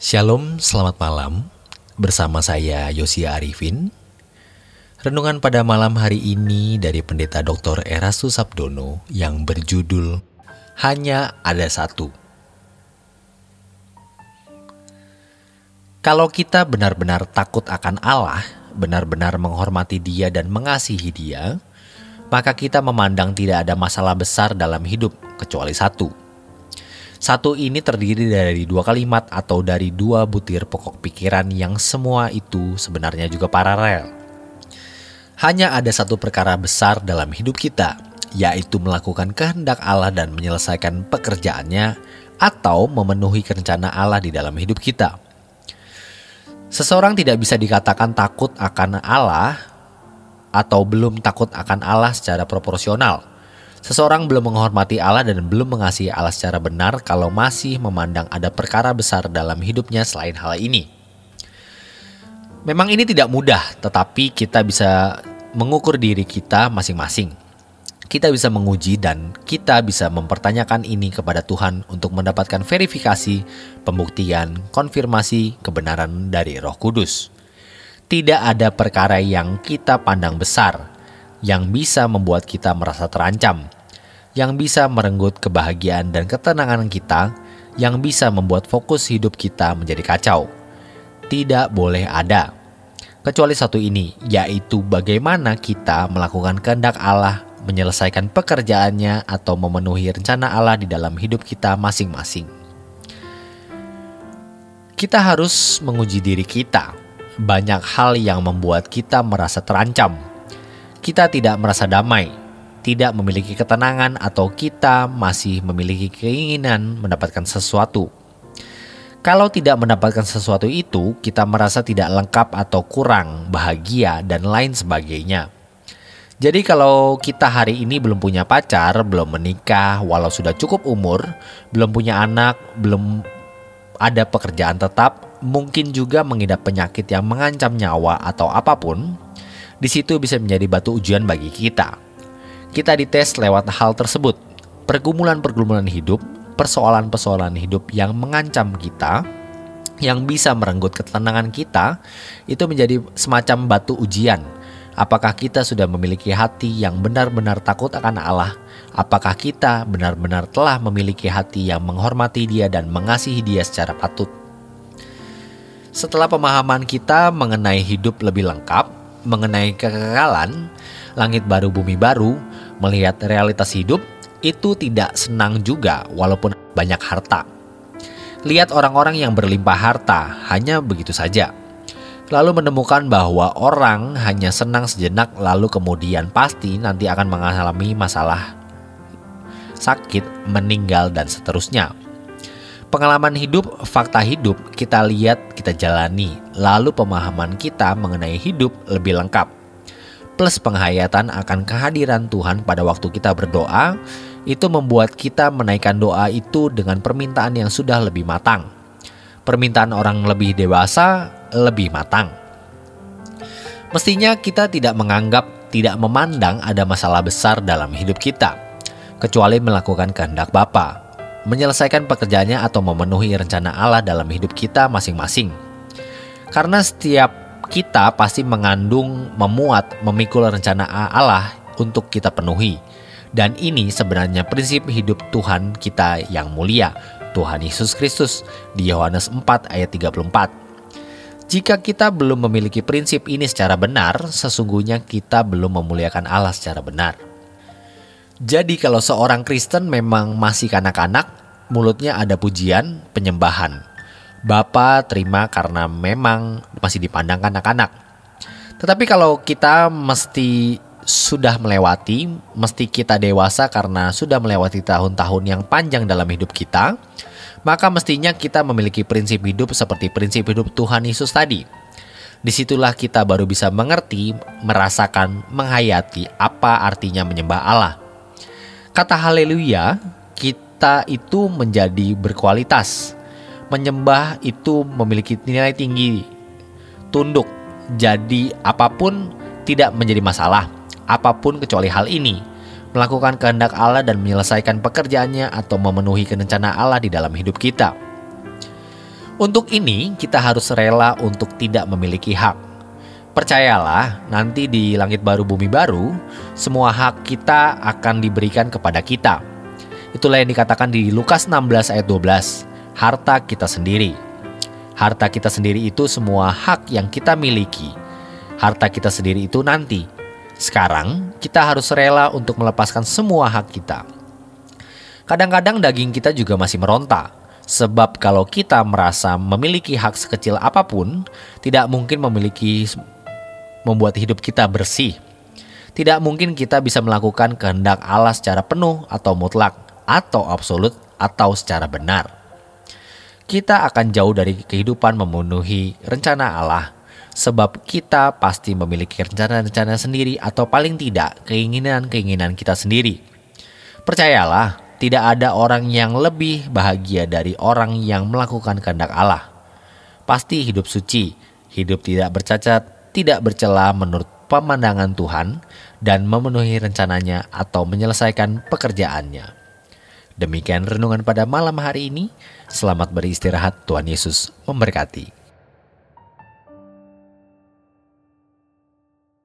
Shalom, selamat malam. Bersama saya Yosia Arifin. Renungan pada malam hari ini dari Pendeta Dr. Erastus Sabdono yang berjudul Hanya Ada Satu. Kalau kita benar-benar takut akan Allah, benar-benar menghormati Dia dan mengasihi Dia, maka kita memandang tidak ada masalah besar dalam hidup kecuali satu. Satu ini terdiri dari dua kalimat atau dari dua butir pokok pikiran yang semua itu sebenarnya juga paralel. Hanya ada satu perkara besar dalam hidup kita, yaitu melakukan kehendak Allah dan menyelesaikan pekerjaannya atau memenuhi rencana Allah di dalam hidup kita. Seseorang tidak bisa dikatakan takut akan Allah atau belum takut akan Allah secara proporsional. Seseorang belum menghormati Allah dan belum mengasihi Allah secara benar kalau masih memandang ada perkara besar dalam hidupnya selain hal ini. Memang ini tidak mudah, tetapi kita bisa mengukur diri kita masing-masing. Kita bisa menguji dan kita bisa mempertanyakan ini kepada Tuhan untuk mendapatkan verifikasi, pembuktian, konfirmasi kebenaran dari Roh Kudus. Tidak ada perkara yang kita pandang besar yang bisa membuat kita merasa terancam, yang bisa merenggut kebahagiaan dan ketenangan kita, yang bisa membuat fokus hidup kita menjadi kacau. Tidak boleh ada, kecuali satu ini, yaitu bagaimana kita melakukan kehendak Allah, menyelesaikan pekerjaannya atau memenuhi rencana Allah di dalam hidup kita masing-masing. Kita harus menguji diri kita. Banyak hal yang membuat kita merasa terancam. Kita tidak merasa damai, tidak memiliki ketenangan, atau kita masih memiliki keinginan mendapatkan sesuatu. Kalau tidak mendapatkan sesuatu itu, kita merasa tidak lengkap atau kurang bahagia dan lain sebagainya. Jadi kalau kita hari ini belum punya pacar, belum menikah, walau sudah cukup umur, belum punya anak, belum ada pekerjaan tetap, mungkin juga mengidap penyakit yang mengancam nyawa atau apapun, di situ bisa menjadi batu ujian bagi kita. Kita dites lewat hal tersebut, pergumulan-pergumulan hidup, persoalan-persoalan hidup yang mengancam kita, yang bisa merenggut ketenangan kita, itu menjadi semacam batu ujian. Apakah kita sudah memiliki hati yang benar-benar takut akan Allah? Apakah kita benar-benar telah memiliki hati yang menghormati Dia dan mengasihi Dia secara patut? Setelah pemahaman kita mengenai hidup lebih lengkap, mengenai kekekalan, langit baru bumi baru, melihat realitas hidup, itu tidak senang juga walaupun banyak harta. Lihat orang-orang yang berlimpah harta, hanya begitu saja. Lalu menemukan bahwa orang hanya senang sejenak lalu kemudian pasti nanti akan mengalami masalah, sakit, meninggal, dan seterusnya. Pengalaman hidup, fakta hidup, kita lihat, kita jalani, lalu pemahaman kita mengenai hidup lebih lengkap. Plus penghayatan akan kehadiran Tuhan pada waktu kita berdoa, itu membuat kita menaikkan doa itu dengan permintaan yang sudah lebih matang. Permintaan orang lebih dewasa, lebih matang. Mestinya kita tidak menganggap, tidak memandang ada masalah besar dalam hidup kita, kecuali melakukan kehendak Bapa, menyelesaikan pekerjaannya atau memenuhi rencana Allah dalam hidup kita masing-masing. Karena setiap kita pasti mengandung, memuat, memikul rencana Allah untuk kita penuhi. Dan ini sebenarnya prinsip hidup Tuhan kita yang mulia, Tuhan Yesus Kristus, di Yohanes 4 ayat 34. Jika kita belum memiliki prinsip ini secara benar, sesungguhnya kita belum memuliakan Allah secara benar. Jadi kalau seorang Kristen memang masih kanak-kanak, mulutnya ada pujian, penyembahan. Bapa terima karena memang masih dipandang kanak-kanak. Tetapi kalau kita mesti sudah melewati, mesti kita dewasa karena sudah melewati tahun-tahun yang panjang dalam hidup kita, maka mestinya kita memiliki prinsip hidup seperti prinsip hidup Tuhan Yesus tadi. Disitulah kita baru bisa mengerti, merasakan, menghayati apa artinya menyembah Allah. Kata haleluya, kita itu menjadi berkualitas. Menyembah itu memiliki nilai tinggi. Tunduk, jadi apapun tidak menjadi masalah. Apapun kecuali hal ini. Melakukan kehendak Allah dan menyelesaikan pekerjaannya atau memenuhi rencana Allah di dalam hidup kita. Untuk ini kita harus rela untuk tidak memiliki hak. Percayalah, nanti di langit baru bumi baru, semua hak kita akan diberikan kepada kita. Itulah yang dikatakan di Lukas 16 ayat 12, harta kita sendiri. Harta kita sendiri itu semua hak yang kita miliki. Harta kita sendiri itu nanti. Sekarang kita harus rela untuk melepaskan semua hak kita. Kadang-kadang daging kita juga masih meronta. Sebab kalau kita merasa memiliki hak sekecil apapun, tidak mungkin membuat hidup kita bersih. Tidak mungkin kita bisa melakukan kehendak Allah secara penuh atau mutlak, atau absolut, atau secara benar. Kita akan jauh dari kehidupan memenuhi rencana Allah, sebab kita pasti memiliki rencana-rencana sendiri atau paling tidak keinginan-keinginan kita sendiri. Percayalah, tidak ada orang yang lebih bahagia dari orang yang melakukan kehendak Allah. Pasti hidup suci, hidup tidak bercacat, tidak bercela menurut pemandangan Tuhan, dan memenuhi rencananya atau menyelesaikan pekerjaannya. Demikian renungan pada malam hari ini. Selamat beristirahat, Tuhan Yesus memberkati.